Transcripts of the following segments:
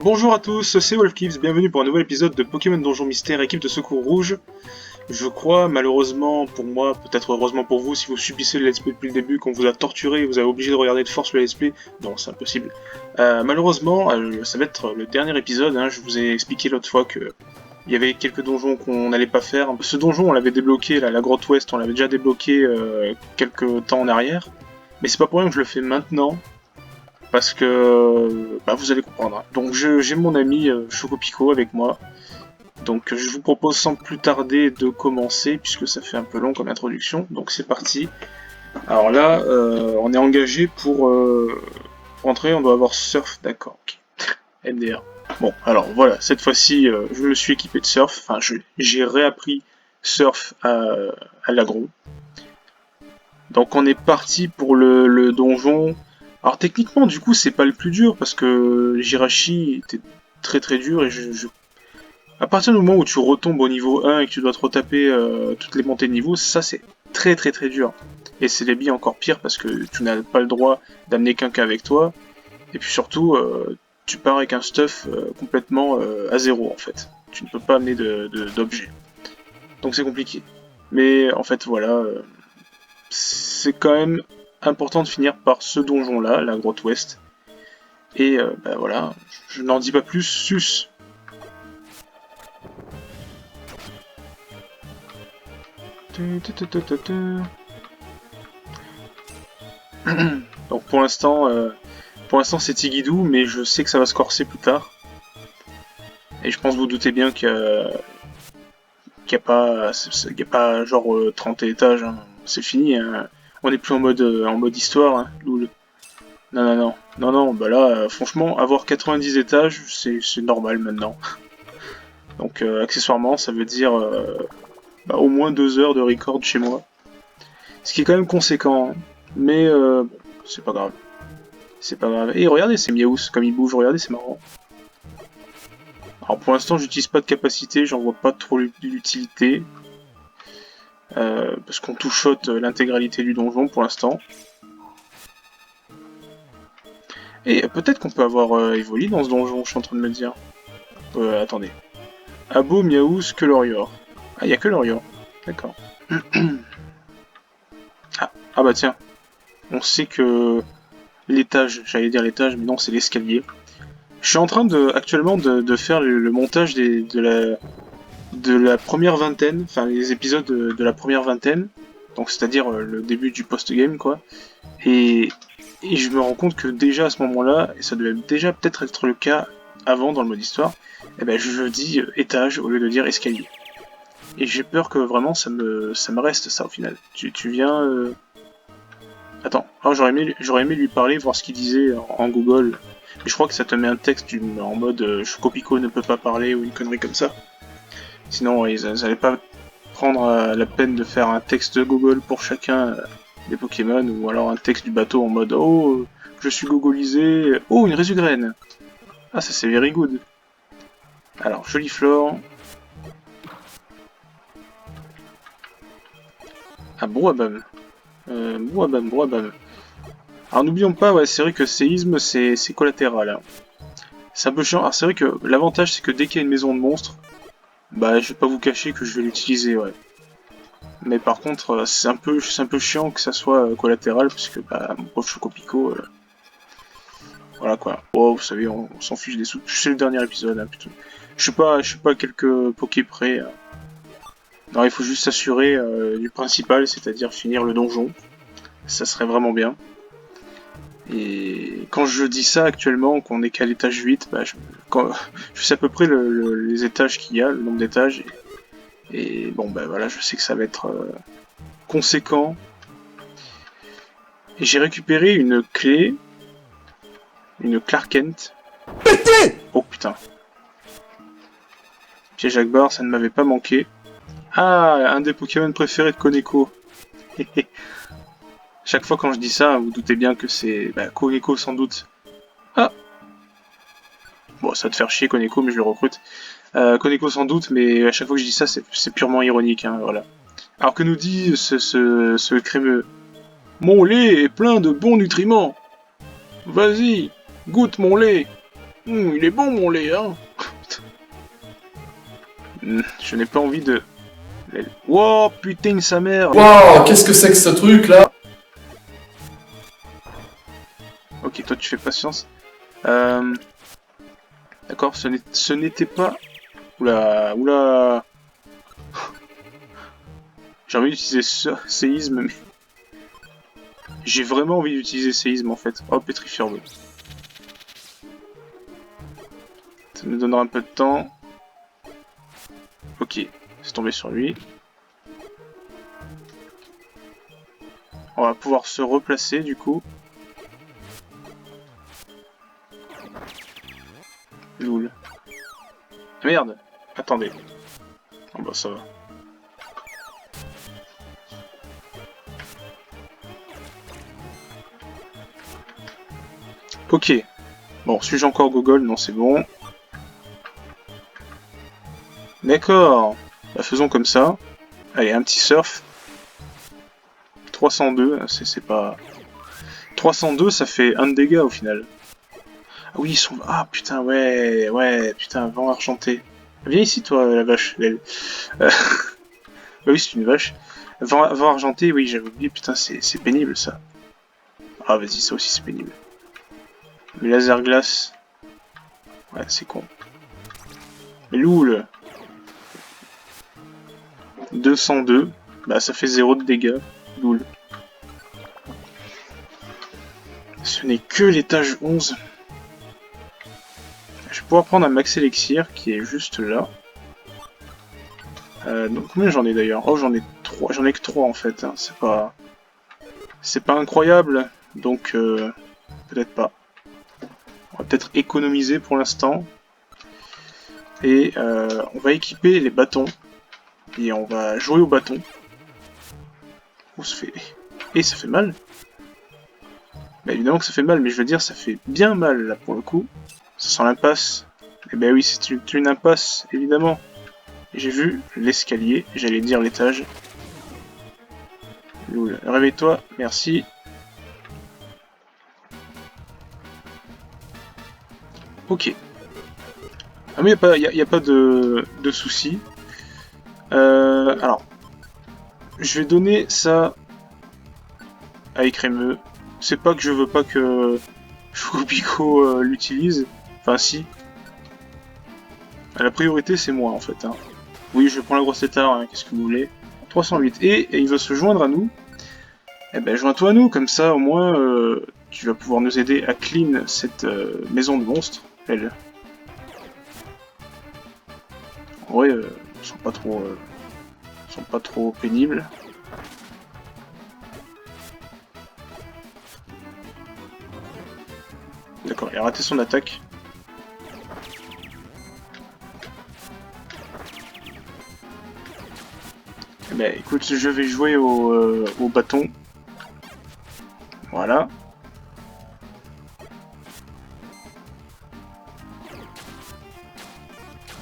Bonjour à tous, c'est Wolfkids, bienvenue pour un nouvel épisode de Pokémon Donjon Mystère, équipe de secours rouge. Je crois, malheureusement pour moi, peut-être heureusement pour vous, si vous subissez le let's play depuis le début, qu'on vous a torturé et vous avez obligé de regarder de force le let's play, non, c'est impossible. Malheureusement, ça va être le dernier épisode, je vous ai expliqué l'autre fois que il y avait quelques donjons qu'on n'allait pas faire. Ce donjon, on l'avait débloqué, la grotte ouest, on l'avait déjà débloqué quelques temps en arrière, mais c'est pas pour rien que je le fais maintenant. Parce que vous allez comprendre. Donc j'ai mon ami Chocopico avec moi. Donc je vous propose sans plus tarder de commencer, puisque ça fait un peu long comme introduction. Donc c'est parti. Alors là, on est engagé pour rentrer, on doit avoir surf, d'accord. Ok. MDR. Bon, alors voilà, cette fois-ci, je me suis équipé de surf. Enfin, j'ai réappris surf à l'agro. Donc on est parti pour le donjon. Alors techniquement, du coup, c'est pas le plus dur parce que Jirachi était très très dur et à partir du moment où tu retombes au niveau 1 et que tu dois te retaper toutes les montées de niveau, ça c'est très très très dur. Et c'est les billes encore pire parce que tu n'as pas le droit d'amener quelqu'un avec toi. Et puis surtout, tu pars avec un stuff complètement à zéro en fait. Tu ne peux pas amener d'objets. Donc c'est compliqué. Mais en fait voilà, c'est quand même important de finir par ce donjon-là, la grotte ouest. Et voilà, je n'en dis pas plus, sus. Donc pour l'instant c'est Tigidou, mais je sais que ça va se corser plus tard. Et je pense vous doutez bien qu'il y a pas genre 30 étages, hein. C'est fini, hein. On n'est plus en mode histoire, hein. Loul. Non, non, non. Non, non, bah là, franchement, avoir 90 étages, c'est normal maintenant. Donc, accessoirement, ça veut dire au moins 2 heures de record chez moi. Ce qui est quand même conséquent, hein. Mais bon, c'est pas grave. C'est pas grave. Et regardez, c'est Miaous, comme il bouge, regardez, c'est marrant. Alors pour l'instant, j'utilise pas de capacité, j'en vois pas trop l'utilité. Parce qu'on two-shot l'intégralité du donjon pour l'instant. Et peut-être qu'on peut avoir Evoli dans ce donjon, je suis en train de me dire. Attendez. Abo, Miaous, que Lorior. Ah, il y a que Lorior. D'accord. Ah bah tiens. On sait que l'étage, j'allais dire l'étage, mais non, c'est l'escalier. Je suis en train actuellement de faire le montage de la première vingtaine, enfin les épisodes de la première vingtaine, donc c'est-à-dire le début du post-game quoi. Et, et je me rends compte que déjà à ce moment-là, et ça devait déjà peut-être être le cas avant dans le mode histoire, eh ben je dis étage au lieu de dire escalier. Et j'ai peur que vraiment ça me reste ça au final. Tu viens... Attends, alors j'aurais aimé lui parler, voir ce qu'il disait en Google. Mais je crois que ça te met un texte en mode Chocopico ne peut pas parler ou une connerie comme ça. Sinon, ils n'allaient pas prendre la peine de faire un texte de Google pour chacun des Pokémon, ou alors un texte du bateau en mode oh, je suis gogolisé, oh, une résugraine. Ah, ça c'est very good. Alors, jolie flore. Ah, Brouhabam. Brouhabam. Alors, n'oublions pas, ouais, c'est vrai que séisme, c'est collatéral. Hein. C'est un peu chiant. Alors, c'est vrai que l'avantage, c'est que dès qu'il y a une maison de monstres, bah, je vais pas vous cacher que je vais l'utiliser, ouais. Mais par contre, c'est un peu chiant que ça soit collatéral, parce que bah, mon pauvre Chocopico, voilà quoi. Oh, vous savez, on s'en fiche des sous. C'est le dernier épisode, hein, putain. Je suis pas quelques pokés près. Hein. Non, il faut juste s'assurer du principal, c'est-à-dire finir le donjon. Ça serait vraiment bien. Et quand je dis ça actuellement, qu'on est qu'à l'étage 8, bah, je sais à peu près les étages qu'il y a, le nombre d'étages. Et bon, bah voilà, je sais que ça va être conséquent. Et j'ai récupéré une clé. Une Clark Kent. Oh putain. Piège Akbar, ça ne m'avait pas manqué. Ah, un des Pokémon préférés de Koneko. Chaque fois quand je dis ça, vous doutez bien que c'est Koneko sans doute. Ah. Bon, ça va te faire chier Koneko, mais je le recrute. Koneko sans doute, mais à chaque fois que je dis ça, c'est purement ironique, hein, voilà. Alors que nous dit ce crémeux? Mon lait est plein de bons nutriments. Vas-y, goûte mon lait. Il est bon mon lait, hein. Je n'ai pas envie de... Wow, putain, sa mère. Waouh, qu'est-ce que c'est que ce truc là? Ok, toi tu fais patience. D'accord, ce n'était pas... Oula, oula. J'ai envie d'utiliser séisme, mais... J'ai vraiment envie d'utiliser séisme en fait. Oh, pétrifieur bleu. Ça nous donnera un peu de temps. Ok, c'est tombé sur lui. On va pouvoir se replacer du coup. Loul. Merde. Attendez. Oh bah ça va. Ok. Bon, suis-je encore Gogol? Non, c'est bon. D'accord. Bah, faisons comme ça. Allez, un petit surf. 302, c'est pas... 302, ça fait 1 de dégâts au final. Ah oui, ils sont... Ah putain, ouais, putain, vent argenté. Viens ici, toi, la vache. Bah oui, c'est une vache. Vent argenté, oui, j'avais oublié, putain, c'est pénible, ça. Ah, vas-y, ça aussi, c'est pénible. Mais laser glace... Ouais, c'est con. Mais loul. 202, bah ça fait 0 de dégâts. Loul. Ce n'est que l'étage 11. Je vais pouvoir prendre un max élixir qui est juste là. Donc combien j'en ai d'ailleurs? Oh, j'en ai 3, j'en ai que 3 en fait, hein. C'est pas incroyable, donc peut-être pas. On va peut-être économiser pour l'instant. Et on va équiper les bâtons. Et on va jouer au bâton. Oh, ça fait... Et ça fait mal. Bah évidemment que ça fait mal, mais je veux dire, ça fait bien mal là pour le coup. Ça sent l'impasse. Et ben oui, c'est une impasse, évidemment. J'ai vu l'escalier, j'allais dire l'étage. Réveille-toi, merci. Ok. Ah mais y a pas de soucis. Alors, je vais donner ça à Écrémeux. C'est pas que je veux pas que Chocopico l'utilise. Enfin si. La priorité c'est moi en fait. Hein. Oui, je prends la grosse étard, hein, qu'est-ce que vous voulez. 308. Et il va se joindre à nous. Eh ben, joins-toi à nous, comme ça, au moins, tu vas pouvoir nous aider à clean cette maison de monstres, elle. En vrai, ils sont pas trop pénibles. D'accord, il a raté son attaque. Eh ben, écoute, je vais jouer au bâton. Voilà.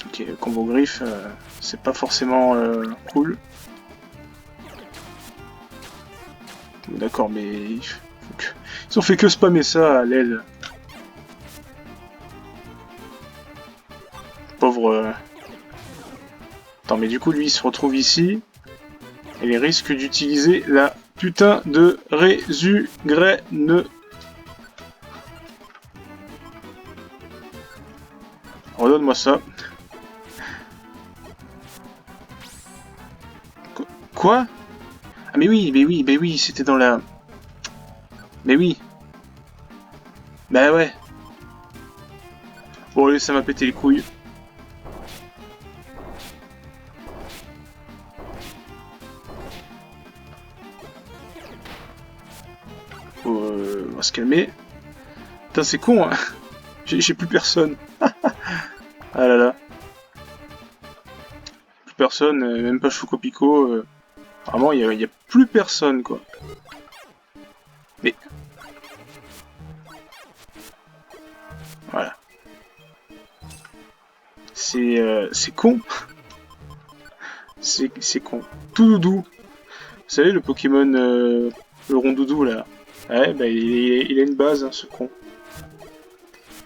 Ok, combo griffe, c'est pas forcément cool. D'accord, mais... Ils ont fait que spammer ça à l'aile. Pauvre... Attends, mais du coup, lui, il se retrouve ici. Et il risque d'utiliser la putain de résugraine. Redonne-moi ça. Quoi? Ah mais oui, c'était dans la... Mais oui. Bah ouais. Bon allez, ça m'a pété les couilles. On va se calmer. Putain, c'est con, hein. J'ai plus personne. Ah là là. Plus personne, même pas Chocopico. Vraiment, il y a plus personne, quoi. Mais... Voilà. C'est con. C'est con. Tout doudou. Vous savez, le Pokémon, le rondoudou, là. Ouais, bah il a une base, hein, ce con.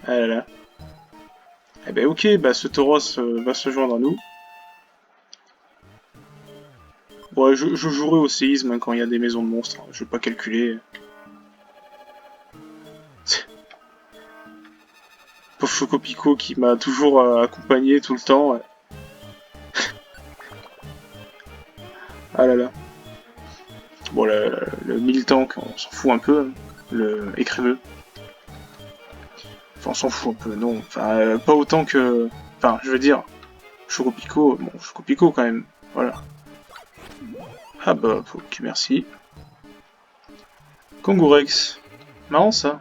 Ah là là. Eh ben ok, bah ce Tauros va se joindre à nous. Ouais, je jouerai au séisme hein, quand il y a des maisons de monstres, hein. Je vais pas calculer. Pauvre Chocopico qui m'a toujours accompagné tout le temps. Ouais. Ah là là. Bon, le Miltank, on s'en fout un peu. Hein. Le écrémeux. Enfin, on s'en fout un peu, non. Enfin, pas autant que... Enfin, je veux dire, Chocopico, bon, Chocopico quand même. Voilà. Ah bah, ok, merci. Kangourex. Marrant ça.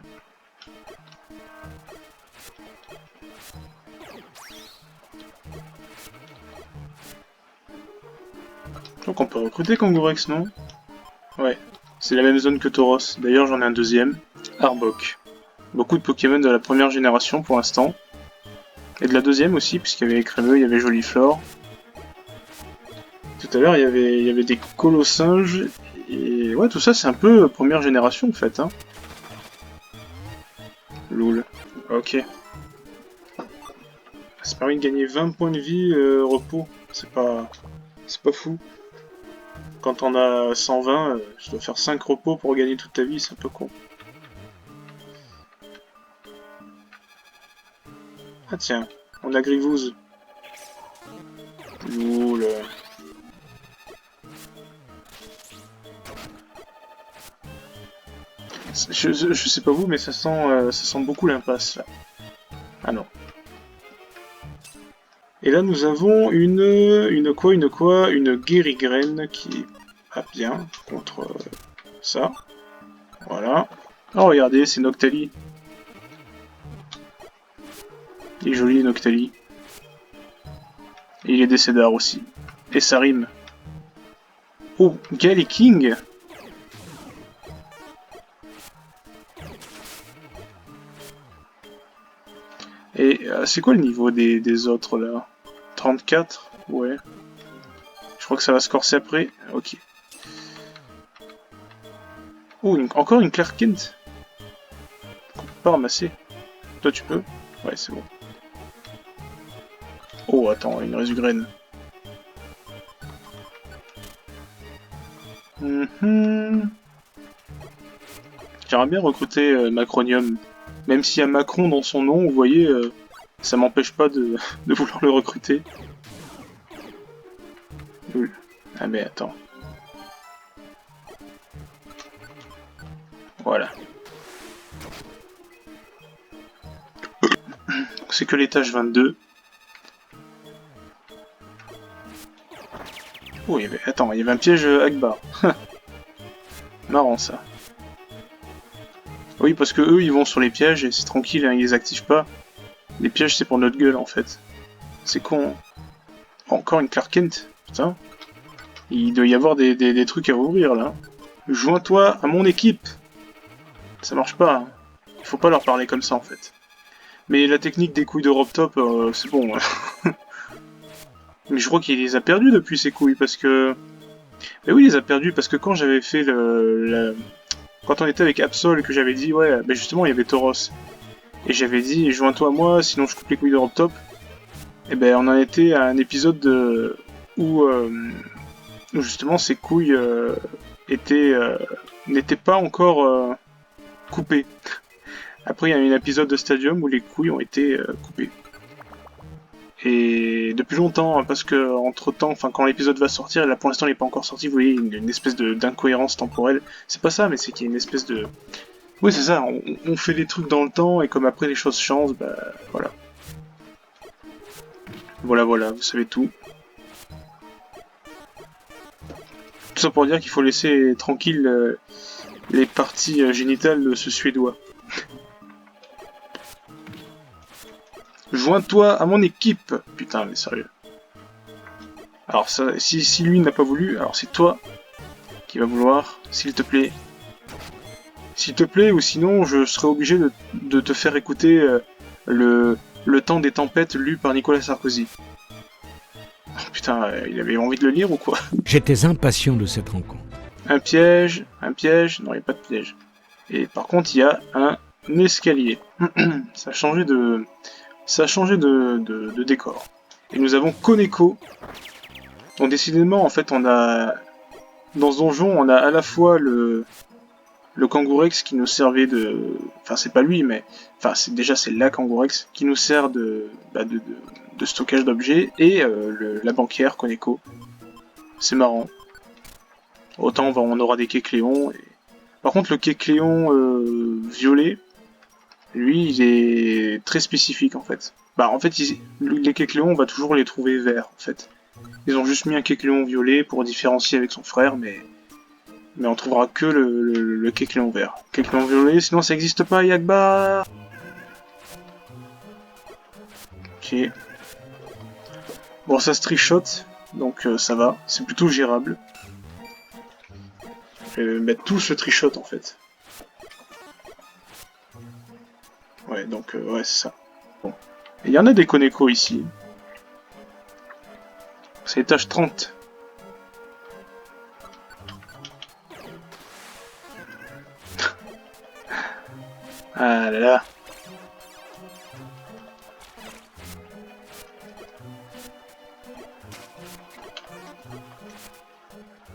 Donc on peut recruter Kangourex, non? Ouais. C'est la même zone que Tauros. D'ailleurs, j'en ai un deuxième. Arbok. Beaucoup de Pokémon de la première génération pour l'instant. Et de la deuxième aussi, puisqu'il y avait Écrémeux, il y avait Joliflore. Tout à l'heure, il y avait des Colossinges. Et ouais, tout ça, c'est un peu première génération en fait. Hein. Loul. Ok. Ça permet de gagner 20 points de vie repos. C'est pas fou. Quand on a 120, je dois faire 5 repos pour gagner toute ta vie, c'est un peu con. Ah tiens, on a Grivouze. Loul. Je sais pas vous, mais ça sent beaucoup l'impasse là. Ah non. Et là nous avons une Guérigraine qui va bien contre ça. Voilà. Oh regardez, c'est Noctali. Il est joli Noctali. Et il est Décédar aussi. Et ça rime. Oh, King. Et c'est quoi le niveau des autres là? 34? Ouais. Je crois que ça va se corser après. Ok. Oh, encore une Clark Kent. On peut pas ramasser. Toi tu peux? Ouais, c'est bon. Oh, attends, une Résugraine. J'aimerais bien recruter Macronium. Même s'il y a Macron dans son nom, vous voyez, ça m'empêche pas de vouloir le recruter. Ah mais attends. Voilà. C'est que l'étage 22. Oh, il y avait un piège Akbar. Marrant ça. Oui, parce que eux, ils vont sur les pièges et c'est tranquille, hein, ils les activent pas. Les pièges, c'est pour notre gueule, en fait. C'est con. Hein. Encore une Clark Kent. Putain. Il doit y avoir des trucs à ouvrir, là. Joins-toi à mon équipe. Ça marche pas. Hein. Il faut pas leur parler comme ça, en fait. Mais la technique des couilles d'Europe Top, c'est bon. Mais je crois qu'il les a perdus depuis ces couilles, parce que... Mais oui, il les a perdus, parce que quand j'avais fait quand on était avec Absol et que j'avais dit, ouais, ben justement, il y avait Tauros. Et j'avais dit, joins-toi à moi, sinon je coupe les couilles d'Europe Top. Et ben, on en était à un épisode où justement ces couilles n'étaient pas encore coupées. Après, il y a eu un épisode de Stadium où les couilles ont été coupées. Et depuis longtemps, hein, parce que entre temps, enfin quand l'épisode va sortir, et là pour l'instant il n'est pas encore sorti, vous voyez une espèce d'incohérence temporelle. C'est pas ça, mais c'est qu'il y a une espèce de... Oui c'est ça, on fait des trucs dans le temps et comme après les choses changent, bah voilà. Voilà, vous savez tout. Tout ça pour dire qu'il faut laisser tranquille les parties génitales de ce Suédois. Joins-toi à mon équipe. Putain, mais sérieux. Alors ça, si lui n'a pas voulu, alors c'est toi qui va vouloir, s'il te plaît. S'il te plaît, ou sinon je serai obligé de te faire écouter le temps des tempêtes lu par Nicolas Sarkozy. Oh, putain, il avait envie de le lire ou quoi? J'étais impatient de cette rencontre. Un piège, non il n'y a pas de piège. Et par contre il y a un escalier. Ça a changé de... Ça a changé de décor. Et nous avons Koneko. Donc décidément, en fait, on a... Dans ce donjon, on a à la fois le Kangourex qui nous servait de... Enfin, c'est pas lui, mais... Enfin, déjà, c'est la Kangourex qui nous sert de stockage d'objets, et la banquière, Koneko. C'est marrant. Autant on aura des Kecléons. Et... Par contre, le Kecléon violet, lui, il est très spécifique, en fait. Bah, en fait, les Kecléons, on va toujours les trouver verts, en fait. Ils ont juste mis un Kecléon violet pour différencier avec son frère, mais on trouvera que le Kecléon vert. Kecléon violet, sinon ça n'existe pas, Yagba. Ok. Bon, ça se trichote, donc ça va. C'est plutôt gérable. Je vais mettre tout ce trichote, en fait. Ouais, donc, ouais, c'est ça. Bon. Il y en a des Koneko ici. C'est étage 30. Ah là là.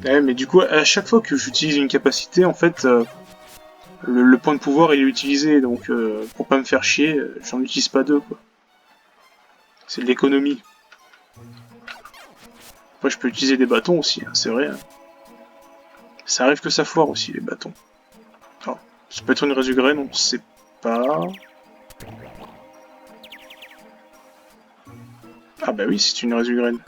Ouais, mais du coup, à chaque fois que j'utilise une capacité, en fait, le point de pouvoir il est utilisé, donc pour pas me faire chier, j'en utilise pas deux, quoi. C'est de l'économie. Après, je peux utiliser des bâtons aussi, hein, c'est vrai. Hein. Ça arrive que ça foire aussi, les bâtons. Alors, ça peut être une résugraine, on sait pas. Ah bah oui, c'est une résugraine.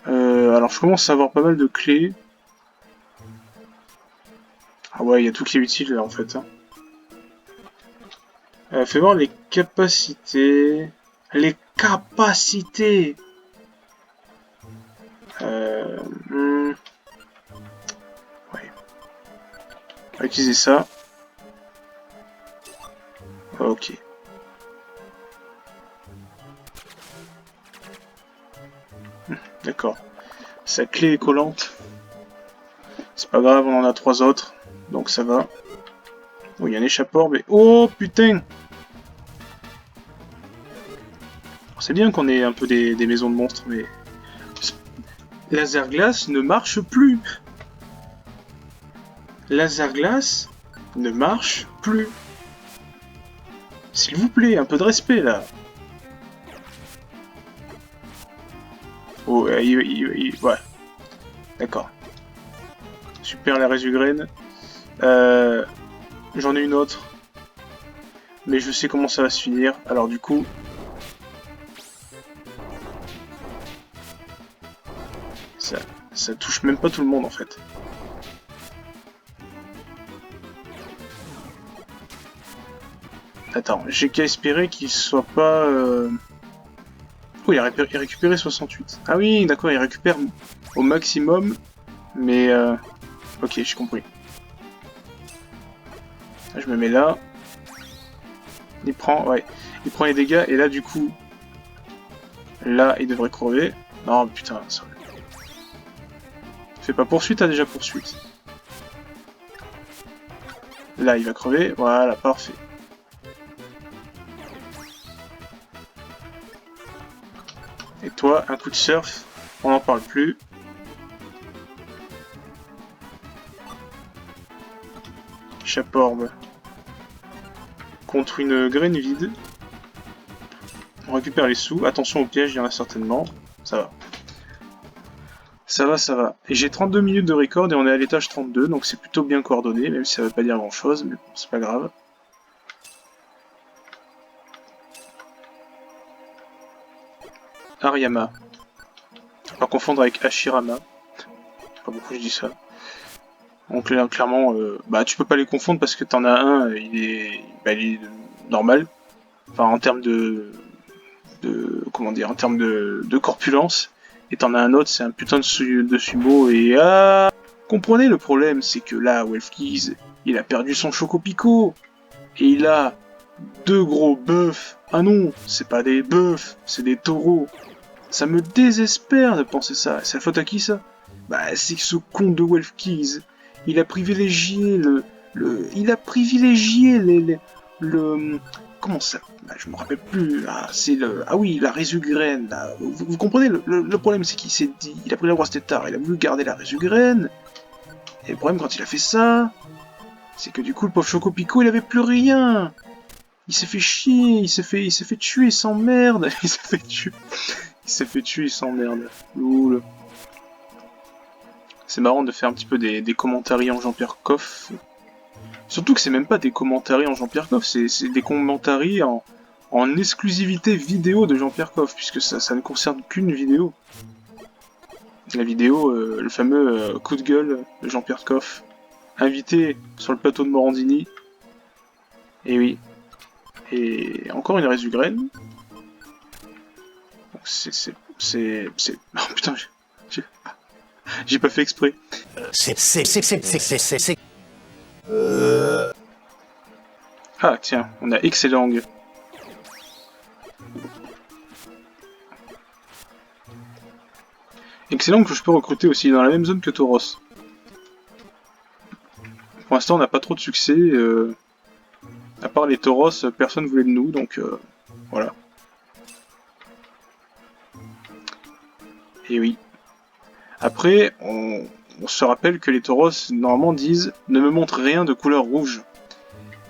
Alors je commence à avoir pas mal de clés. Ah ouais, il y a tout qui est utile là en fait. Hein. Fais voir les capacités. Les capacités. Ouais. On va utiliser ça. Ok. D'accord. Sa clé est collante. C'est pas grave, on en a 3 autres. Donc ça va. Oh, il y a un échappeur, mais... Oh, putain! C'est bien qu'on ait un peu des maisons de monstres, mais... Laser Glace ne marche plus! Laser Glace ne marche plus! S'il vous plaît, un peu de respect, là! Oh, ouais. D'accord. Super, la résugraine. J'en ai une autre. Mais je sais comment ça va se finir. Alors du coup... Ça touche même pas tout le monde en fait. Attends, j'ai qu'à espérer qu'il soit pas... Oh, il a récupéré 68. Ah oui, d'accord, il récupère au maximum. Mais... Ok, j'ai compris. Je me mets là. Il prend... Ouais. Il prend les dégâts et là du coup... Là, il devrait crever. Non, putain, ça... Fais pas poursuite, t'as déjà poursuite. Là, il va crever. Voilà, parfait. Et toi, un coup de surf, on n'en parle plus. Chaporbe. Contre une graine vide. On récupère les sous. Attention au piège, il y en a certainement. Ça va. Ça va, ça va. Et j'ai 32 minutes de record et on est à l'étage 32, donc c'est plutôt bien coordonné, même si ça veut pas dire grand chose, mais bon, c'est pas grave. Ariama. Pas confondre avec Hashirama. Pas beaucoup je dis ça. Donc clairement, bah tu peux pas les confondre parce que t'en as un, il est normal. Enfin en termes comment dire, en termes de corpulence. Et t'en as un autre, c'est un putain de sumo et comprenez le problème, c'est que là, Wolfkeys, il a perdu son Choco Pico. Et il a 2 gros bœufs. Ah non, c'est pas des bœufs, c'est des taureaux. Ça me désespère de penser ça. C'est la faute à qui ça? Bah c'est ce con de Wolfkeys. Il a privilégié il a privilégié le... Comment ça? Bah, je me rappelle plus. Ah, c'est le... Ah oui, la résugraine. Là. Vous comprenez, le problème, c'est qu'il s'est dit... Il a pris la grosse tétard, il a voulu garder la résugraine. Et le problème, quand il a fait ça... C'est que du coup, le pauvre Chocopico, il avait plus rien. Il s'est fait chier, il s'est fait tuer, il s'emmerde. Il s'est fait tuer, il s'emmerde. Loul. C'est marrant de faire un petit peu des commentaries en Jean-Pierre Coff. Surtout que c'est même pas des commentaries en Jean-Pierre Coff, c'est des commentaries en exclusivité vidéo de Jean-Pierre Coff, puisque ça ne concerne qu'une vidéo. La vidéo, le fameux coup de gueule de Jean-Pierre Coff, invité sur le plateau de Morandini. Et oui. Et encore une résugraine. C'est... Oh putain, j'ai pas fait exprès. Ah tiens, on a excellent. Excellent que je peux recruter aussi dans la même zone que Tauros. Pour l'instant, on n'a pas trop de succès. À part les Tauros, personne voulait de nous, donc voilà. Et oui. Après, on se rappelle que les Tauros, normalement, disent « Ne me montre rien de couleur rouge ».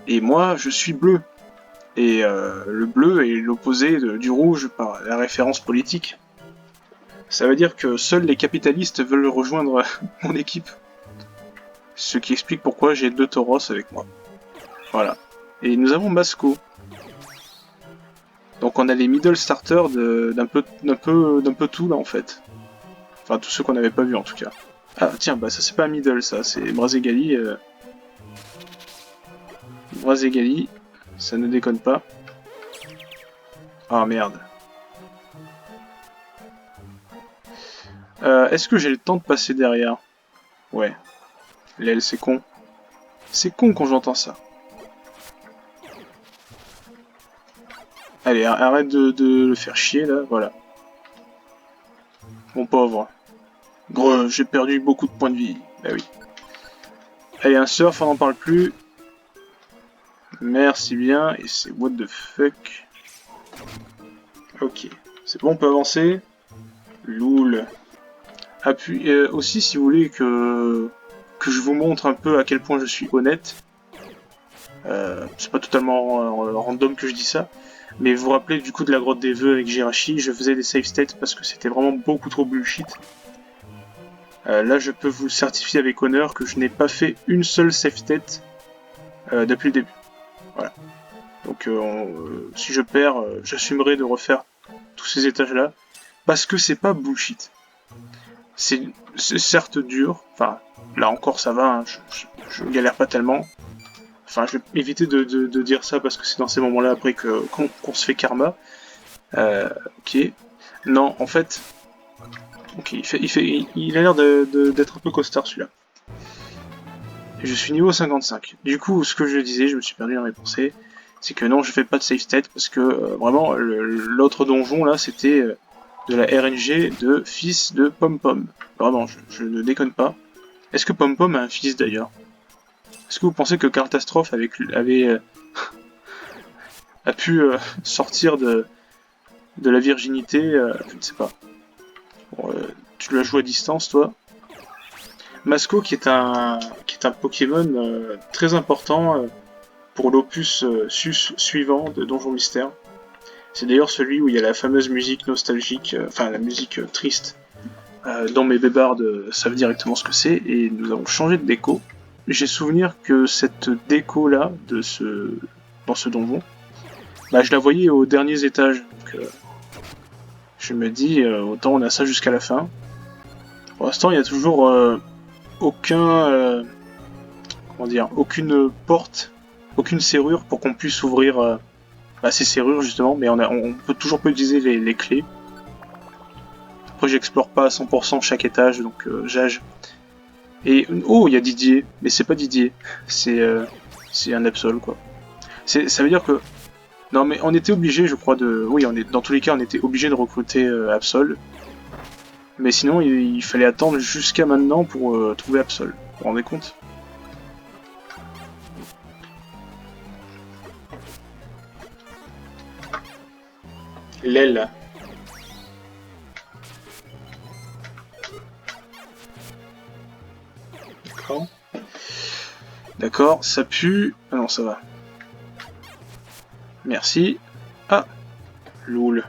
Et moi, je suis bleu. Et le bleu est l'opposé du rouge par la référence politique. Ça veut dire que seuls les capitalistes veulent rejoindre mon équipe. Ce qui explique pourquoi j'ai 2 Tauros avec moi. Voilà. Et nous avons Masco. Donc on a les middle starters d'un peu tout là en fait. Enfin tous ceux qu'on n'avait pas vus en tout cas. Ah tiens, bah ça c'est pas un middle ça, c'est Brazegali. Brazegali, ça ne déconne pas. Ah merde. Est-ce que j'ai le temps de passer derrière? Ouais. L'aile, c'est con. C'est con quand j'entends ça. Allez, arrête de le faire chier, là, voilà. Mon pauvre. Gros, j'ai perdu beaucoup de points de vie. Bah oui. Allez, un surf, on n'en parle plus. Merci bien, et c'est what the fuck. Ok. C'est bon, on peut avancer. Loul. Appuie, aussi, si vous voulez que je vous montre un peu à quel point je suis honnête. C'est pas totalement random que je dis ça. Mais vous vous rappelez du coup de la grotte des vœux avec Jirachi, je faisais des save states parce que c'était vraiment beaucoup trop bullshit. Là, je peux vous certifier avec honneur que je n'ai pas fait une seule save state depuis le début. Voilà. Donc, si je perds, j'assumerai de refaire tous ces étages-là parce que c'est pas bullshit. C'est certes dur, enfin, là encore ça va, hein, je galère pas tellement. Enfin, je vais éviter de dire ça parce que c'est dans ces moments-là après qu'on se fait karma. Ok. Non, en fait... Ok, il a l'air d'être un peu costard celui-là. Je suis niveau 55. Du coup, ce que je disais, je me suis perdu dans mes pensées, c'est que non, je fais pas de save state parce que vraiment, l'autre donjon là, c'était de la RNG de fils de Pom Pom. Vraiment, je ne déconne pas. Est-ce que Pom Pom a un fils d'ailleurs? Est-ce que vous pensez que Catastrophe a pu sortir de la virginité? Je ne sais pas. Bon, tu l'as joué à distance, toi. Masco, qui est un Pokémon très important pour l'opus suivant de Donjon Mystère. C'est d'ailleurs celui où il y a la fameuse musique nostalgique, enfin la musique triste. Dans mes bébardes savent directement ce que c'est, et nous avons changé de déco. J'ai souvenir que cette déco là, dans ce donjon, bah, je la voyais aux derniers étages. Donc, je me dis, autant on a ça jusqu'à la fin. Pour l'instant, il n'y a toujours aucune porte, aucune serrure pour qu'on puisse ouvrir ces serrures justement, mais on peut toujours pas utiliser les clés. Après, j'explore pas à 100% chaque étage, donc j'age. Et oh, il y a Didier, mais c'est pas Didier, c'est un Absol quoi. Ça veut dire que non, mais on était obligé, je crois, oui, dans tous les cas, on était obligé de recruter Absol. Mais sinon, il fallait attendre jusqu'à maintenant pour trouver Absol. Vous vous rendez compte? L'aile. D'accord. D'accord, ça pue. Ah non, ça va. Merci. Ah, loul.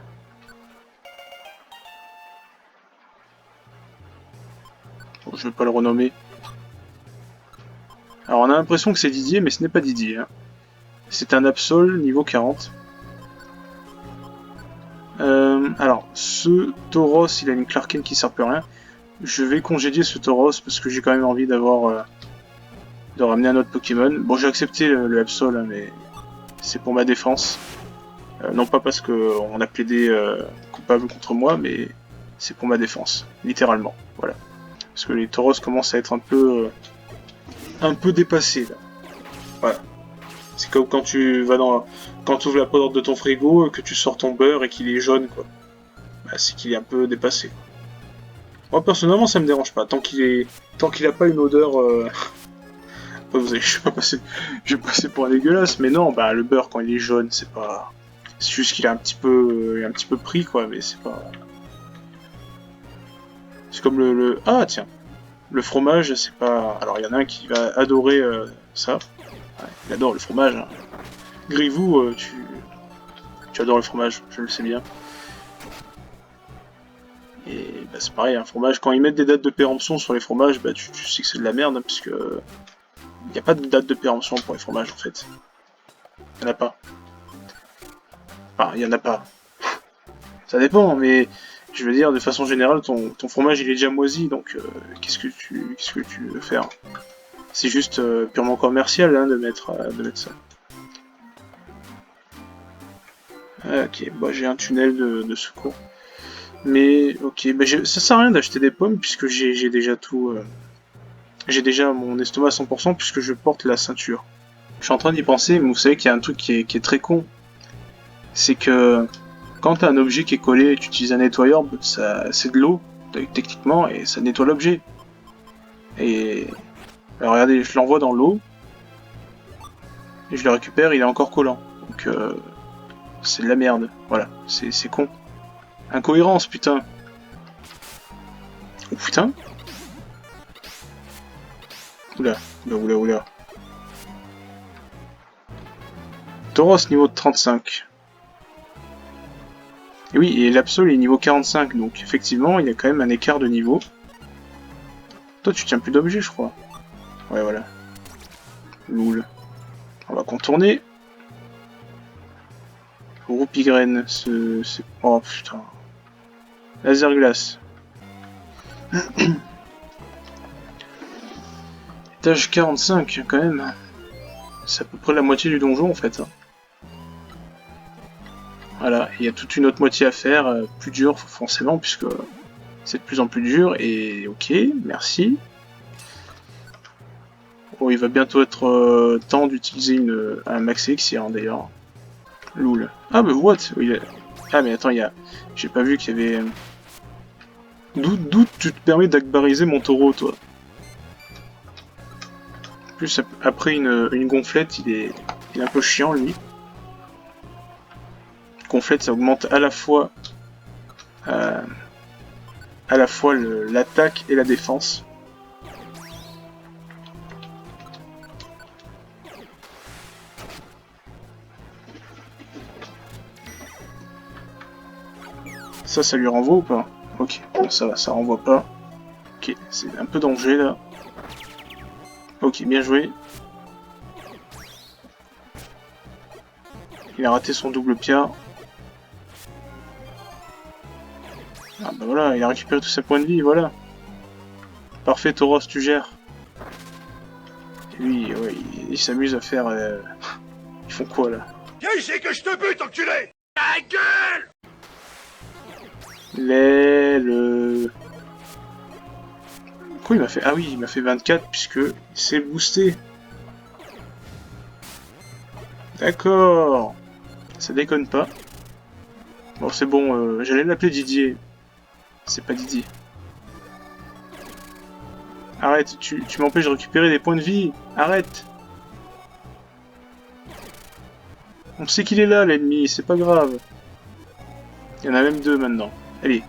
Bon, je vais pas le renommer. Alors on a l'impression que c'est Didier, mais ce n'est pas Didier. Hein. C'est un Absol niveau 40. Alors, ce Tauros, il a une Clarken qui sert plus à rien. Je vais congédier ce Tauros parce que j'ai quand même envie d'avoir... de ramener un autre Pokémon. Bon, j'ai accepté le Absol, hein, mais c'est pour ma défense. Non pas parce qu'on a plaidé coupable contre moi, mais c'est pour ma défense, littéralement. Voilà. Parce que les Tauros commencent à être un peu dépassés, là. Voilà. C'est comme quand tu vas dans... Quand tu ouvres la porte de ton frigo, que tu sors ton beurre et qu'il est jaune, quoi. Bah, c'est qu'il est un peu dépassé. Moi, personnellement, ça me dérange pas. Tant qu'il a pas une odeur... Je vais passer pour un dégueulasse, mais non, bah, le beurre, quand il est jaune, c'est pas... C'est juste qu'il est un petit peu pris, quoi, mais c'est pas... C'est comme le... Ah, tiens. Le fromage, c'est pas... Alors, il y en a un qui va adorer ça. Ouais, il adore le fromage. Hein. Grivou, tu adores le fromage, je le sais bien. Et bah, c'est pareil, un fromage, quand ils mettent des dates de péremption sur les fromages, bah, tu sais que c'est de la merde, hein, puisque... Il n'y a pas de date de péremption pour les fromages, en fait. Il n'y en a pas. Enfin, il n'y en a pas. Ça dépend, mais... Je veux dire, de façon générale, ton fromage, il est déjà moisi, donc... qu'est-ce que tu veux faire? C'est juste purement commercial, hein, de mettre ça. Ok, bah j'ai un tunnel de secours. Mais, ok, bah ça sert à rien d'acheter des pommes, puisque j'ai déjà tout... J'ai déjà mon estomac à 100% puisque je porte la ceinture. Je suis en train d'y penser, mais vous savez qu'il y a un truc qui est très con. C'est que quand t'as un objet qui est collé et que tu utilises un nettoyeur, c'est de l'eau, techniquement, et ça nettoie l'objet. Et... Alors regardez, je l'envoie dans l'eau, et je le récupère, il est encore collant. Donc c'est de la merde, voilà, c'est con. Incohérence, putain. Oh putain. Oula, oula. Tauros niveau 35. Et oui, et l'Absol est niveau 45, donc effectivement, il y a quand même un écart de niveau. Toi, tu tiens plus d'objets, je crois. Ouais, voilà. Loul. On va contourner. Roupigraine, c'est... Oh, putain. Laser glace. Étage 45, quand même. C'est à peu près la moitié du donjon, en fait. Voilà, il y a toute une autre moitié à faire, plus dur, forcément, puisque c'est de plus en plus dur, et ok, merci. Oh, il va bientôt être temps d'utiliser un max elixir, d'ailleurs. Loul. Ah, mais what? Oui, ah, mais attends, j'ai pas vu qu'il y avait... D'où tu te permets d'akbariser mon taureau, toi? En plus, après une gonflette, il est un peu chiant, lui. Gonflette, ça augmente à la fois l'attaque et la défense. Ça lui renvoie ou pas? Ok, bon, ça va, ça renvoie pas. Ok, c'est un peu danger là. Ok, bien joué. Il a raté son double pierre. Ah bah voilà, il a récupéré tous ses points de vie, voilà. Parfait, Tauros, tu gères. Et lui, ouais, il s'amuse à faire... Ils font quoi là? Viens ici que je te bute, enculé! Ta gueule! Quoi il m'a fait? Ah oui, il m'a fait 24 puisque c'est boosté. D'accord. Ça déconne pas. Bon, c'est bon, j'allais l'appeler Didier. C'est pas Didier. Arrête, tu m'empêches de récupérer des points de vie. Arrête. On sait qu'il est là, l'ennemi, c'est pas grave. Il y en a même 2 maintenant. Allez.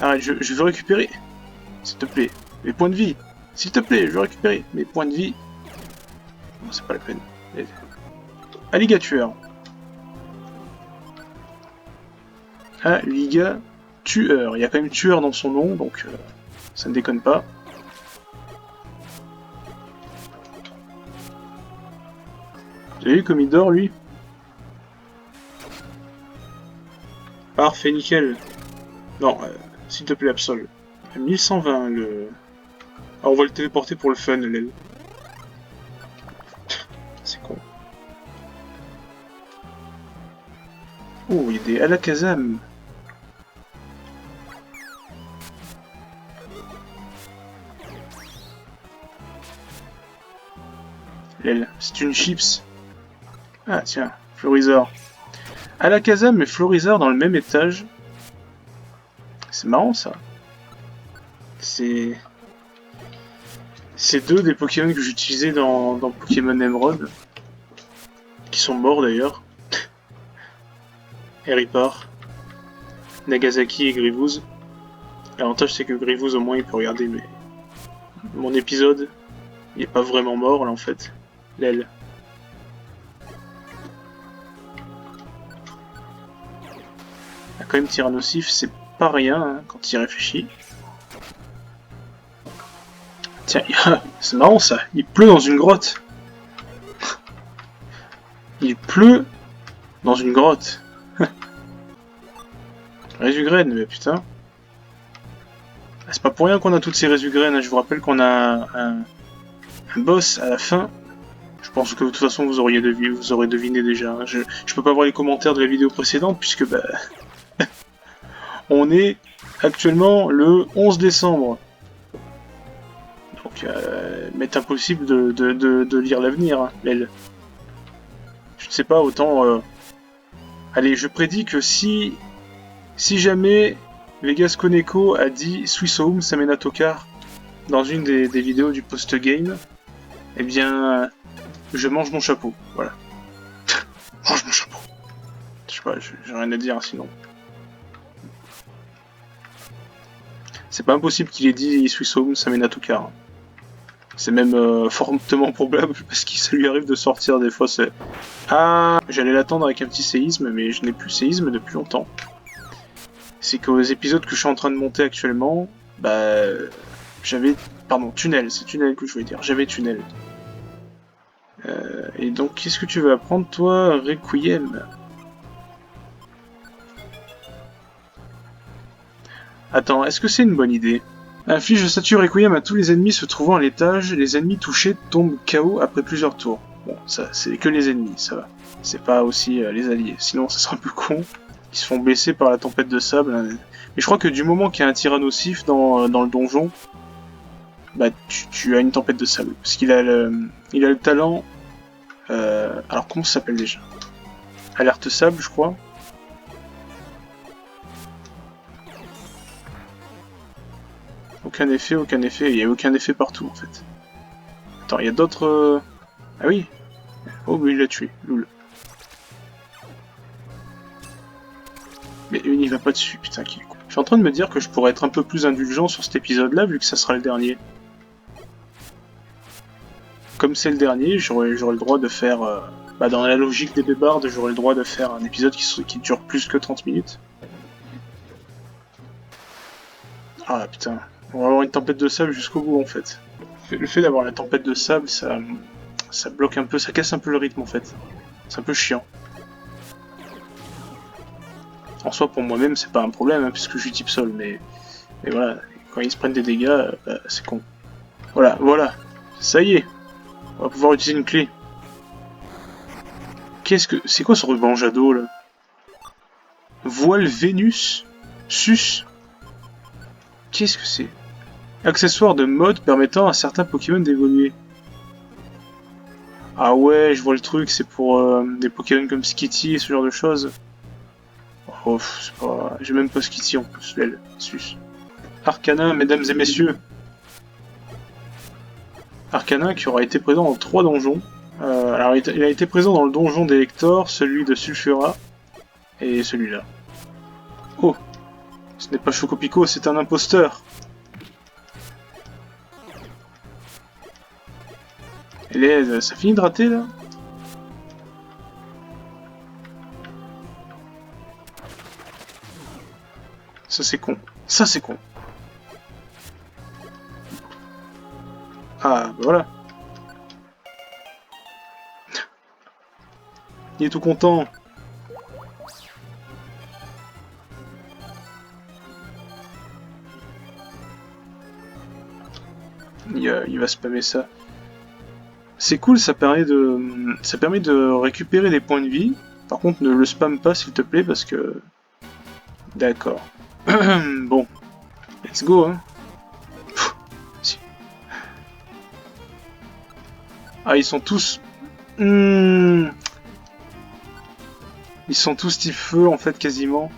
Arrête, je veux récupérer. S'il te plaît. Mes points de vie. S'il te plaît, je veux récupérer mes points de vie. Non, c'est pas la peine. Alligator. Alligator. Il y a quand même tueur dans son nom, donc ça ne déconne pas. Vous avez vu comme il dort, lui? Parfait, nickel. Non, s'il te plaît, Absol. 1120, le... Ah, on va le téléporter pour le fun, l'aile. C'est con. Oh, il y a des Alakazam. L'aile, c'est une chips. Ah, tiens, Florizor. Alakazam et Florizor dans le même étage. C'est marrant, ça. C'est 2 des Pokémon que j'utilisais dans Pokémon Emerald. Qui sont morts, d'ailleurs. Heripar, Nagasaki et Grivouze. L'avantage c'est que Grivouze au moins il peut regarder mais mon épisode il est pas vraiment mort là en fait. L'aile. Il y a quand même Tyrannosif, c'est pas rien hein, quand il réfléchit. Tiens, c'est marrant ça, il pleut dans une grotte. Il pleut dans une grotte. Résugraine, mais putain. C'est pas pour rien qu'on a toutes ces résugraines, hein. Je vous rappelle qu'on a un boss à la fin. Je pense que de toute façon vous aurez deviné déjà. Hein. Je peux pas voir les commentaires de la vidéo précédente puisque bah on est actuellement le 11 décembre. Donc m'est impossible de lire l'avenir, hein, elle. Je ne sais pas, autant... Allez, je prédis que si jamais Vegas Koneko a dit Suissoum Samenatokar dans une des vidéos du post-game, eh bien, je mange mon chapeau, voilà. Mange mon chapeau. Je sais pas, j'ai rien à dire sinon. C'est pas impossible qu'il ait dit Suissoum Samenatokar. Hein. C'est même fortement probable parce que ça lui arrive de sortir des fois. Ah, j'allais l'attendre avec un petit séisme, mais je n'ai plus séisme depuis longtemps. C'est qu'aux épisodes que je suis en train de monter actuellement, bah, j'avais... Pardon, tunnel, c'est tunnel que je voulais dire, j'avais tunnel. Et donc, qu'est-ce que tu veux apprendre, toi, Requiem? Attends, est-ce que c'est une bonne idée? Inflige le statut Requiem à tous les ennemis se trouvant à l'étage, les ennemis touchés tombent KO après plusieurs tours. Bon, ça, c'est que les ennemis, ça va. C'est pas aussi les alliés, sinon ça serait un peu con. Ils se font blesser par la tempête de sable. Hein. Mais je crois que du moment qu'il y a un Tyrannosif dans le donjon, bah tu as une tempête de sable. Parce qu'il a le talent... alors comment ça s'appelle déjà? Alerte sable, je crois. Aucun effet, il n'y a aucun effet partout en fait. Attends, il y a d'autres... Ah oui. Oh, mais il l'a tué, loul. Mais il n'y va pas dessus, putain, qu'il est con. Je suis en train de me dire que je pourrais être un peu plus indulgent sur cet épisode-là, vu que ça sera le dernier. Comme c'est le dernier, j'aurai le droit de faire... bah, dans la logique des bébardes, j'aurai le droit de faire un épisode qui dure plus que 30 minutes. Ah, putain. On va avoir une tempête de sable jusqu'au bout, en fait. Le fait d'avoir la tempête de sable, ça bloque un peu, ça casse un peu le rythme, en fait. C'est un peu chiant. En soi, pour moi-même, c'est pas un problème, hein, puisque je suis type sol, mais voilà, quand ils se prennent des dégâts, bah, c'est con. Voilà, ça y est, on va pouvoir utiliser une clé. C'est quoi ce ruban Jado, là? Voile Vénus Sus. Qu'est-ce que c'est? Accessoire de mode permettant à certains Pokémon d'évoluer. Ah ouais, je vois le truc, c'est pour des Pokémon comme Skitty et ce genre de choses. Oh, c'est pas... J'ai même pas Skitty en plus, l'aile, sus. Arcana, mesdames et messieurs. Arcana qui aura été présent dans 3 donjons. Alors il a été présent dans le donjon d'Elector, celui de Sulfura, et celui-là. Oh, ce n'est pas Chocopico, c'est un imposteur. Ça finit de rater là? Ça c'est con. Ça c'est con. Ah, bah voilà. Il est tout content. Il va spammer ça. C'est cool, ça permet de récupérer des points de vie. Par contre, ne le spam pas s'il te plaît parce que... D'accord. Bon. Let's go, hein. Ah, ils sont tous... Ils sont tous type feu, en fait, quasiment.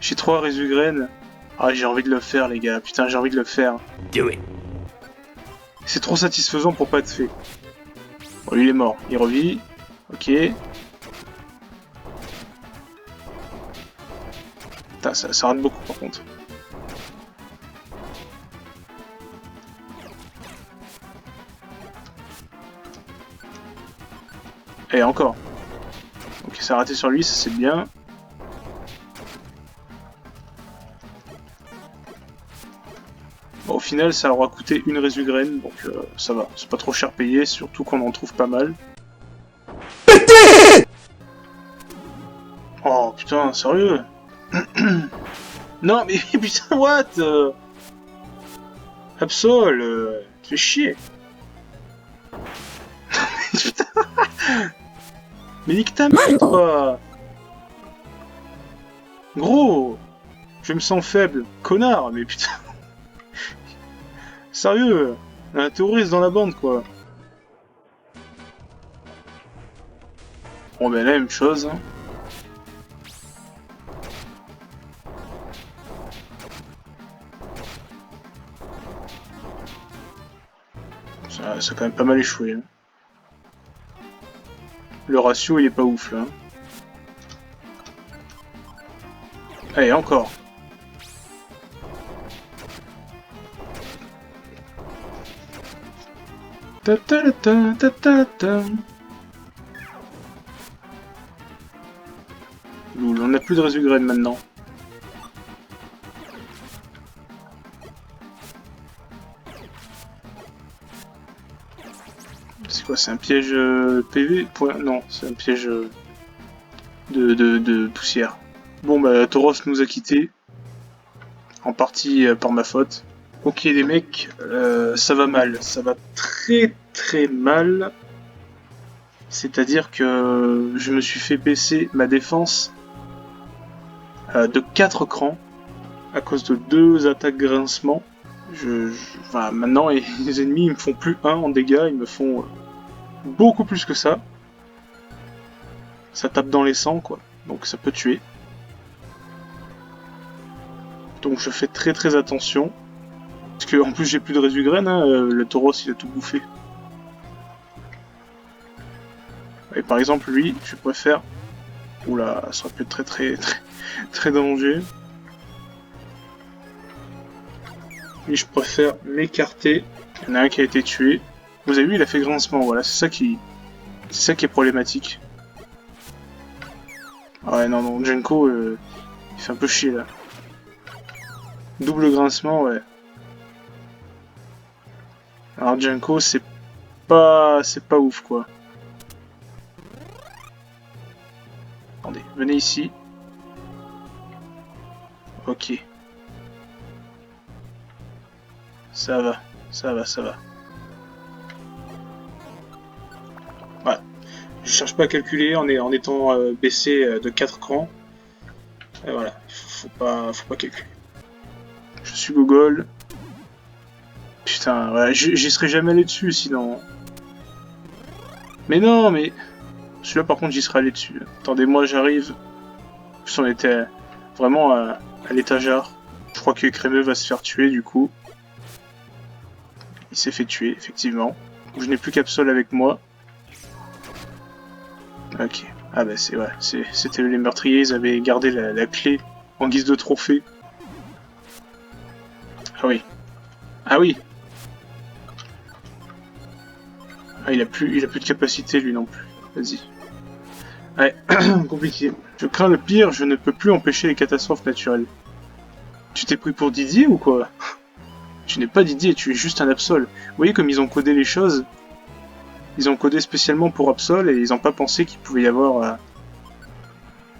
J'ai 3 résugraines. Ah, j'ai envie de le faire, les gars. Putain, j'ai envie de le faire. Do it. C'est trop satisfaisant pour pas être fait. Bon, lui, il est mort. Il revit. Ok. Putain, ça rate beaucoup, par contre. Et encore. Ok, ça a raté sur lui, ça c'est bien. Bon, au final, ça aura coûté une résugraine, donc ça va. C'est pas trop cher payé, surtout qu'on en trouve pas mal. Oh putain, sérieux? Non mais putain, what? Absol, tu fais chier. Putain. Mais nique ta mère, toi. Gros, je me sens faible, connard, mais putain. Sérieux, un terroriste dans la bande, quoi. Bon ben la même chose. Hein. Ça a quand même pas mal échoué. Hein. Le ratio il est pas ouf là. Allez, encore. Ta ta ta ta ta ta. Loul, on a plus de résugraines maintenant. C'est quoi, c'est un piège PV? Non, c'est un piège de poussière. Bon bah Tauros nous a quittés. En partie par ma faute. Ok les mecs, ça va mal. Ça va très très mal. C'est-à-dire que je me suis fait baisser ma défense de 4 crans à cause de 2 attaques grincement. Enfin, maintenant les ennemis ils me font plus 1 en dégâts, ils me font beaucoup plus que ça. Ça tape dans les sangs quoi, donc ça peut tuer. Donc je fais très très attention. Parce que en plus j'ai plus de résugraines, hein, le taureau il a tout bouffé. Et par exemple lui, je préfère... Oula, ça aurait pu être très très très très danger. Lui je préfère m'écarter. Il y en a un qui a été tué. Vous avez vu, il a fait grincement, voilà, c'est ça qui est problématique. Ah ouais non non, Genko il fait un peu chier là. Double grincement, ouais. Alors Genko c'est pas ouf quoi. Attendez, venez ici. Ok. Ça va, ça va, ça va. Voilà. Je cherche pas à calculer en étant baissé de 4 crans. Et voilà, faut pas calculer. Je suis Google. Putain, ouais, j'y serais jamais allé dessus sinon. Mais non, mais... Celui-là par contre j'y serais allé dessus. Attendez, moi j'arrive. En plus on était vraiment à l'étagère. Je crois que Crémeux va se faire tuer du coup. Il s'est fait tuer, effectivement. Je n'ai plus qu'Absol avec moi. Ok. Ah bah c'est ouais, c'était les meurtriers, ils avaient gardé la clé en guise de trophée. Ah oui. Ah oui. Ah, il a plus de capacité lui non plus. Vas-y. Ouais, compliqué. Je crains le pire, je ne peux plus empêcher les catastrophes naturelles. Tu t'es pris pour Didier ou quoi? Tu n'es pas Didier, tu es juste un Absol. Vous voyez comme ils ont codé les choses? Ils ont codé spécialement pour Absol et ils n'ont pas pensé qu'il pouvait y avoir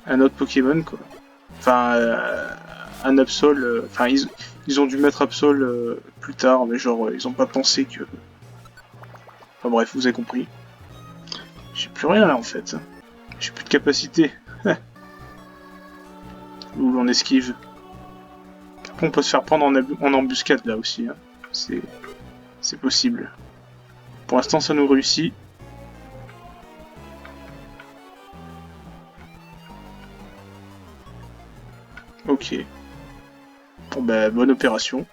un autre Pokémon quoi. Enfin, un Absol. Enfin, ils ont dû mettre Absol plus tard, mais genre ils ont pas pensé que. Enfin bref, vous avez compris. J'ai plus rien là en fait. J'ai plus de capacité. Ou on esquive. Après on peut se faire prendre en embuscade là aussi. Hein. C'est possible. Pour l'instant ça nous réussit. Ok. Bon bah bonne opération.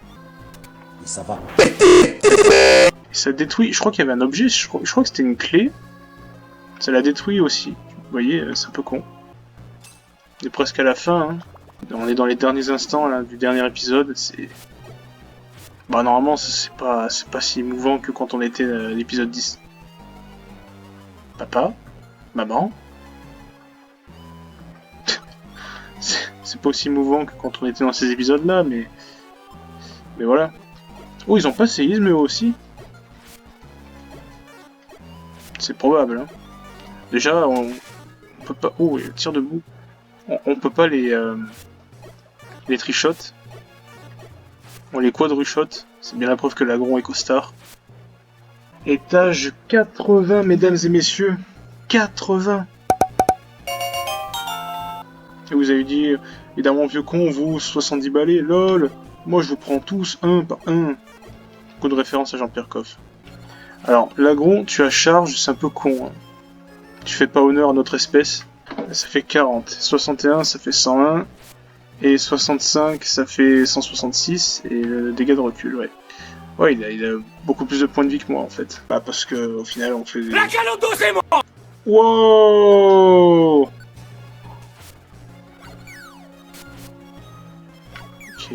Et ça va. Et ça détruit, je crois qu'il y avait un objet, je crois que c'était une clé. Ça l'a détruit aussi. Vous voyez, c'est un peu con. On est presque à la fin, hein. On est dans les derniers instants là, du dernier épisode, c'est... Bah normalement c'est pas si émouvant que quand on était à l'épisode 10. Papa? Maman? C'est pas aussi émouvant que quand on était dans ces épisodes là, mais voilà. Oh, ils ont pas séisme eux aussi? C'est probable, hein. Déjà, on peut pas... Oh, il tire debout. On peut pas les trishot. On les quadrushot. C'est bien la preuve que l'agron est costard. Étage 80, mesdames et messieurs. 80. Et vous avez dit, évidemment, vieux con, vous, 70 balais, lol. Moi, je vous prends tous, un par un. Beaucoup de références à Jean-Pierre Coff. Alors, l'agron, tu as charge, c'est un peu con. Hein. Tu fais pas honneur à notre espèce. Ça fait 40. 61, ça fait 101. Et 65, ça fait 166. Et le dégât de recul, ouais. Ouais, il a beaucoup plus de points de vie que moi, en fait. Bah, parce que au final, on fait... La caloto, c'est moi! Wow! Ok.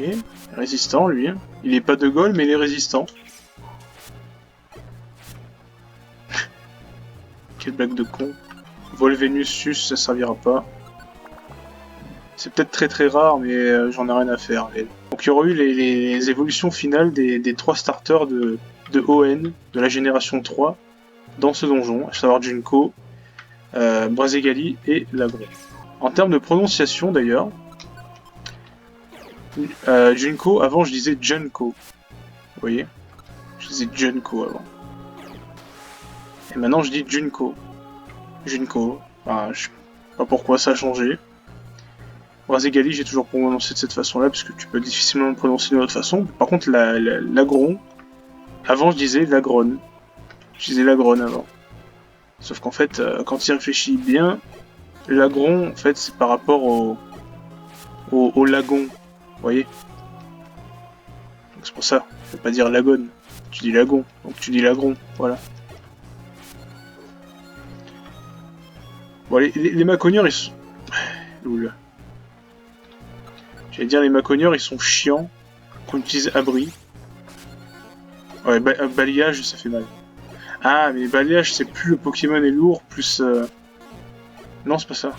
Résistant, lui. Il est pas de Gaulle, mais il est résistant. Quelle blague de con. Vol Vénus sus, ça servira pas. C'est peut-être très rare, mais j'en ai rien à faire. Donc il y aura eu les évolutions finales des 3 starters de ON, de la génération 3, dans ce donjon, à savoir Junko, Brazegali et Lagron. En termes de prononciation d'ailleurs, Junko, avant je disais Junko. Vous voyez? Je disais Junko avant. Et maintenant je dis Junko. Junko. Enfin, je sais pas pourquoi ça a changé. Brazegali, j'ai toujours prononcé de cette façon-là, parce que tu peux difficilement le prononcer d'une autre façon. Par contre, l'agron, avant je disais l'agron. Je disais l'agron avant. Sauf qu'en fait, quand il réfléchit bien, l'agron, en fait, c'est par rapport au lagon. Vous voyez? Donc c'est pour ça, faut pas dire lagon. Tu dis lagon, donc tu dis lagron, voilà. Bon, les macogneurs, ils sont... Loul. J'allais dire, les macogneurs, ils sont chiants. Qu'on utilise abri. Ouais, balayage, ça fait mal. Ah, mais balayage, c'est plus le Pokémon est lourd, plus... Non, c'est pas ça.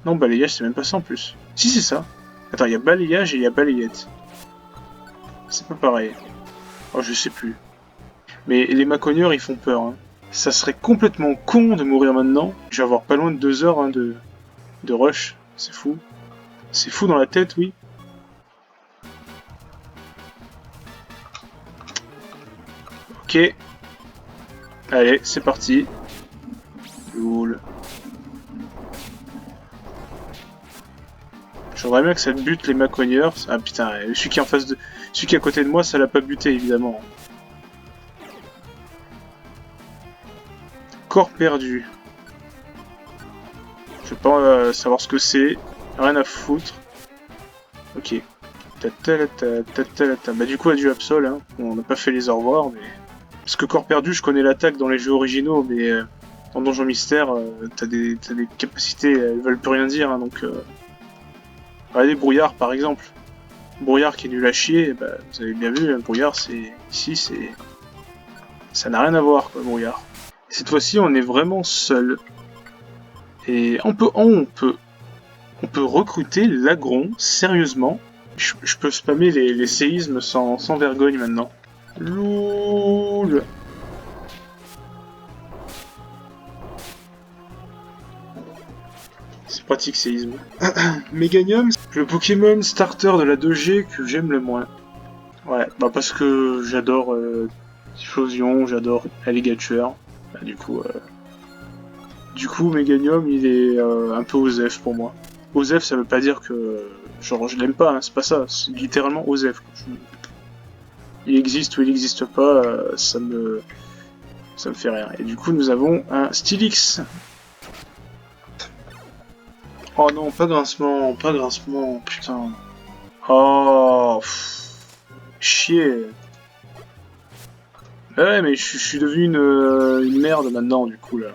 Non, balayage, c'est même pas ça en plus. Si, c'est ça. Attends, il y a balayage et il y a balayette. C'est pas pareil. Oh, je sais plus. Mais les macogneurs, ils font peur, hein. Ça serait complètement con de mourir maintenant. Je vais avoir pas loin de 2 heures hein, de rush. C'est fou. C'est fou dans la tête, oui. Ok. Allez, c'est parti. Cool. Je voudrais bien que ça bute les macogneurs. Ah putain, celui qui est en face de... Celui qui est à côté de moi, ça l'a pas buté, évidemment. Corps perdu. Je vais pas savoir ce que c'est. Rien à foutre. Ok. Bah du coup, adieu Absol. Hein. On n'a pas fait les au revoir, mais... Parce que corps perdu, je connais l'attaque dans les jeux originaux, mais... dans Donjon Mystère, t'as des capacités, elles veulent plus rien dire, hein, donc... Regardez Brouillard par exemple. Brouillard qui est nul à chier, bah, vous avez bien vu, Brouillard c'est... Ici c'est... Ça n'a rien à voir quoi, Brouillard. Et cette fois-ci on est vraiment seul. Et on peut recruter l'agron, sérieusement. Je peux spammer les séismes sans vergogne maintenant. Loul. C'est pratique séisme. Méganium, le Pokémon starter de la 2G que j'aime le moins. Ouais, bah parce que j'adore Typhlosion, j'adore Alligator. Bah, du coup, Méganium, il est un peu OSEF pour moi. OSEF, ça veut pas dire que... Genre, je l'aime pas, hein, c'est pas ça. C'est littéralement OSEF. Il existe ou il n'existe pas, ça me fait rien. Et du coup, nous avons un Stylix. Oh non, pas grincement, putain. Oh, chier. Ouais, mais je suis devenu une merde maintenant, du coup, là.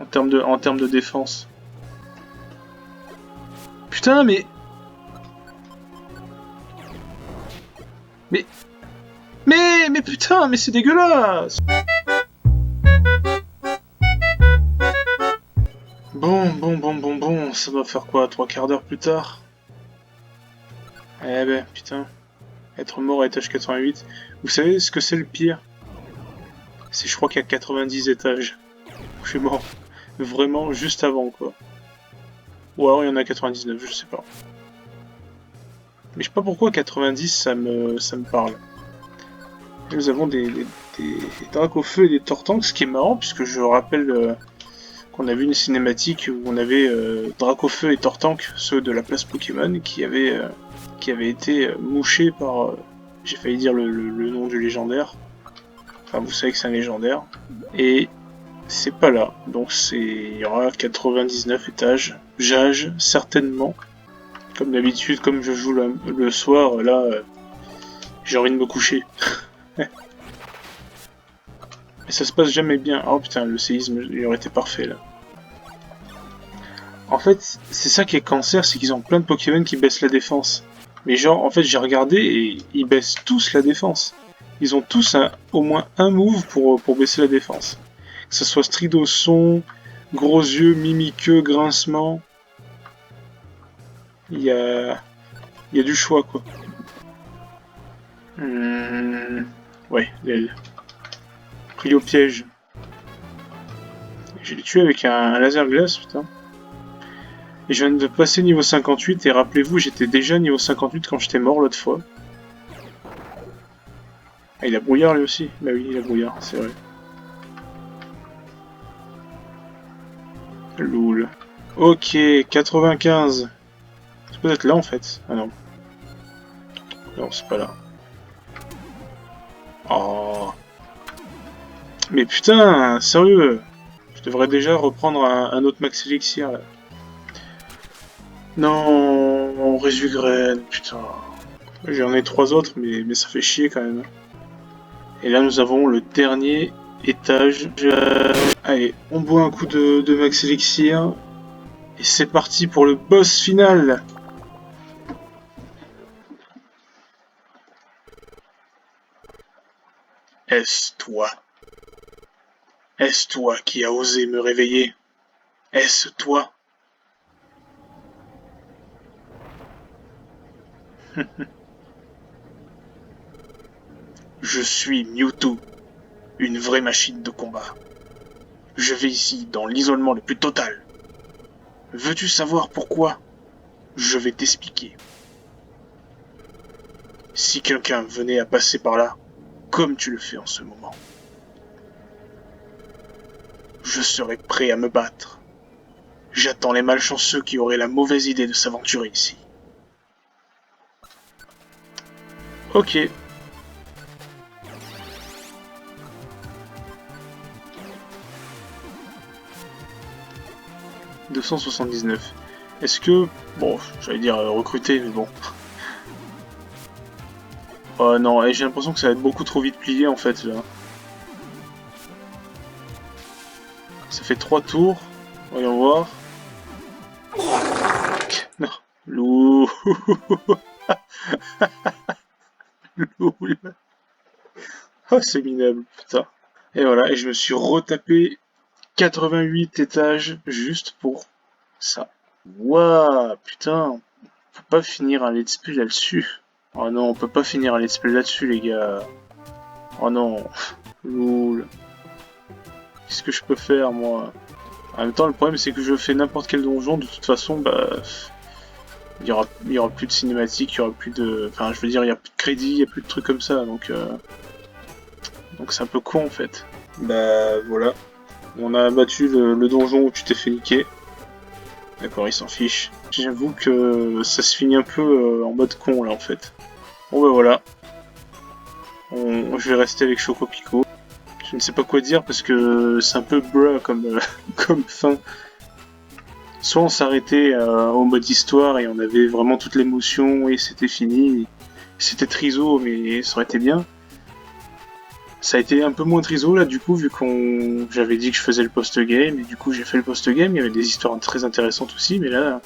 En termes de défense. Putain, mais putain, mais c'est dégueulasse. Bon, ça doit faire quoi, 3/4 d'heure plus tard? Eh ben, putain. Être mort à étage 88. Vous savez ce que c'est le pire? C'est, je crois qu'il y a 90 étages. Je suis mort. Vraiment, juste avant, quoi. Ou alors il y en a 99, je sais pas. Mais je sais pas pourquoi 90, ça me parle. Et nous avons des Dracofeu et des Tortanks, ce qui est marrant, puisque je rappelle qu'on a vu une cinématique où on avait Dracofeu et Tortank, ceux de la place Pokémon, qui avaient été mouchés par... j'ai failli dire le nom du légendaire. Enfin, vous savez que c'est un légendaire. Et c'est pas là. Donc il y aura 99 étages. J'age, certainement. Comme d'habitude, comme je joue le soir, là, j'ai envie de me coucher. Mais ça se passe jamais bien. Oh putain, le séisme, il aurait été parfait, là. En fait, c'est ça qui est cancer, c'est qu'ils ont plein de Pokémon qui baissent la défense. Mais genre, en fait, j'ai regardé et ils baissent tous la défense. Ils ont tous au moins un move pour baisser la défense. Que ce soit Stridosson, Gros Yeux, Mimiqueux, Grincement. Il y a du choix, quoi. Ouais, l'aile. Pris au piège. Je l'ai tué avec un laser glace, putain. Et je viens de passer niveau 58, et rappelez-vous, j'étais déjà niveau 58 quand j'étais mort l'autre fois. Ah, il a brouillard lui aussi? Bah oui, il a brouillard, c'est vrai. Loul. Ok, 95. C'est peut-être là en fait. Ah non. Non, c'est pas là. Oh. Mais putain, sérieux. Je devrais déjà reprendre un autre Max Elixir là. Non, Résugraine, putain. J'en ai 3 autres, mais ça fait chier quand même. Et là, nous avons le dernier étage. Allez, on boit un coup de Max Elixir. Et c'est parti pour le boss final. Est-ce toi? Est-ce toi qui as osé me réveiller? Est-ce toi? Je suis Mewtwo, une vraie machine de combat. Je vais ici dans l'isolement le plus total. Veux-tu savoir pourquoi? Je vais t'expliquer. Si quelqu'un venait à passer par là, comme tu le fais en ce moment, je serai prêt à me battre. J'attends les malchanceux qui auraient la mauvaise idée de s'aventurer ici. Ok. « 279. Est-ce que... Bon, j'allais dire recruter, mais bon. Oh non, j'ai l'impression que ça va être beaucoup trop vite plié en fait, là. Ça fait 3 tours. Voyons voir. Non. Lourd. Oh, lol. Oh, c'est minable, putain. Et voilà, et je me suis retapé 88 étages juste pour ça. Waouh, putain. On peut pas finir un let's play là-dessus. Oh non, on peut pas finir un let's play là-dessus, les gars. Oh non. Lol. Qu'est-ce que je peux faire, moi? En même temps, le problème, c'est que je fais n'importe quel donjon, de toute façon, bah... il y aura plus de cinématiques, il y aura plus de... Enfin, je veux dire, il y a plus de crédit, il y a plus de trucs comme ça, donc c'est un peu con, en fait. Bah, voilà. On a battu le donjon où tu t'es fait niquer. D'accord, il s'en fiche. J'avoue que ça se finit un peu en mode con, là, en fait. Bon, bah voilà. Je vais rester avec Choco Pico. Je ne sais pas quoi dire, parce que c'est un peu bruh comme, comme fin. Soit on s'arrêtait au mode histoire et on avait vraiment toute l'émotion et c'était fini. C'était triso, mais ça aurait été bien. Ça a été un peu moins triso là du coup, vu qu'on j'avais dit que je faisais le post-game, et du coup j'ai fait le post-game, il y avait des histoires très intéressantes aussi, mais là,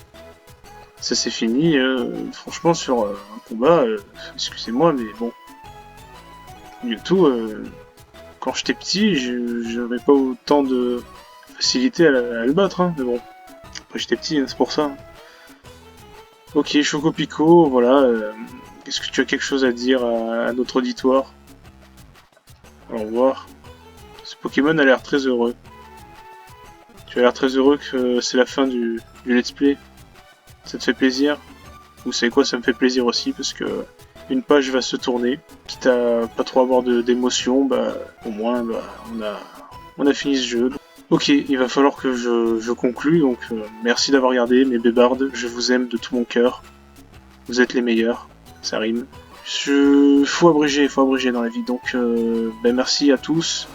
ça s'est fini, franchement sur un combat, excusez-moi, mais bon. Du tout, quand j'étais petit, j'avais pas autant de facilité à le battre, hein, mais bon. Après j'étais petit, hein, c'est pour ça. Ok, Choco Pico, voilà, est-ce que tu as quelque chose à dire à notre auditoire? Au revoir. Ce Pokémon a l'air très heureux. Tu as l'air très heureux que c'est la fin du let's play. Ça te fait plaisir? Vous savez quoi, ça me fait plaisir aussi parce que une page va se tourner. Quitte à pas trop avoir d'émotion, bah au moins bah, on a fini ce jeu. Ok, il va falloir que je conclue, donc merci d'avoir regardé mes bébardes, je vous aime de tout mon cœur. Vous êtes les meilleurs, ça rime. Faut abréger dans la vie, donc ben merci à tous,